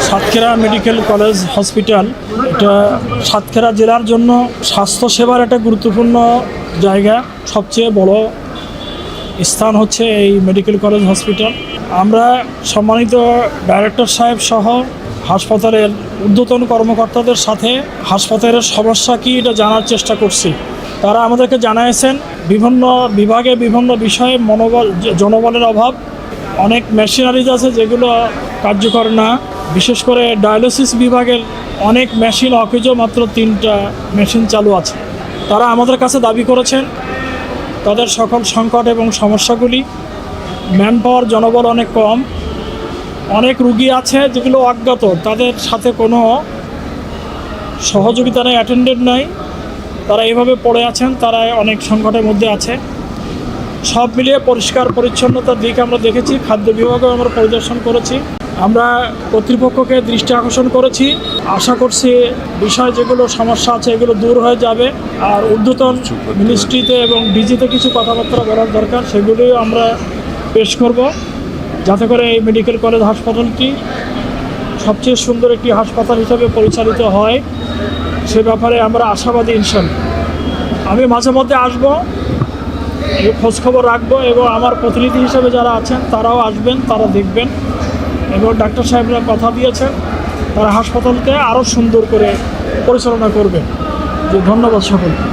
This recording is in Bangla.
সাতক্ষীরা মেডিকেল কলেজ হসপিটাল এটা সাতক্ষীরা জেলার জন্য স্বাস্থ্যসেবার একটা গুরুত্বপূর্ণ জায়গা। সবচেয়ে বড় স্থান হচ্ছে এই মেডিকেল কলেজ হসপিটাল। আমরা সম্মানিত ডাইরেক্টর সাহেব সহ হাসপাতালের ঊর্ধ্বতন কর্মকর্তাদের সাথে হাসপাতালের সমস্যা কী এটা জানার চেষ্টা করছি। তারা আমাদেরকে জানিয়েছেন বিভিন্ন বিভাগে বিভিন্ন বিষয়ে জনবলের অভাব, অনেক মেশিনারিজ আছে যেগুলো কার্যকর না। বিশেষ করে ডায়ালিসিস বিভাগের অনেক মেশিন অকেজ, মাত্র 3টা মেশিন চালু আছে। তারা আমাদের কাছে দাবি করেছেন তাদের সকল সংকট এবং সমস্যাগুলি। ম্যান পাওয়ার, জনবল অনেক কম, অনেক রুগী আছে যেগুলো অজ্ঞাত, তাদের সাথে কোনো সহযোগিতা নেই, অ্যাটেন্ডেন্ট নাই, তারা এইভাবে পড়ে আছেন, তারা অনেক সংকটের মধ্যে আছে। সব মিলিয়ে পরিষ্কার পরিচ্ছন্নতার দিক আমরা দেখেছি। খাদ্য বিভাগেও আমরা পরিদর্শন করেছি। আমরা কর্তৃপক্ষকে দৃষ্টি আকর্ষণ করেছি। আশা করছি বিষয় যেগুলো সমস্যা আছে এগুলো দূর হয়ে যাবে। আর ঊর্ধ্বতন মিনিস্ট্রিতে এবং ডিজিতে কিছু কথাবার্তা বলার দরকার, সেগুলিও আমরা পেশ করব, যাতে করে এই মেডিকেল কলেজ হাসপাতালটি সবচেয়ে সুন্দর একটি হাসপাতাল হিসেবে পরিচালিত হয়। সে ব্যাপারে আমরা আশাবাদী ইনশাল্লাহ। আমি মাঝে মধ্যে আসবো, খোঁজখবর রাখবো, এবং আমার প্রতিনিধি হিসেবে যারা আছেন তারাও আসবেন, তারা দেখবেন। এবং ডাক্তার সাহেবরা কথা দিয়েছেন তারা হাসপাতালকে আরও সুন্দর করে পরিচালনা করবেন। ধন্যবাদ সকলকে।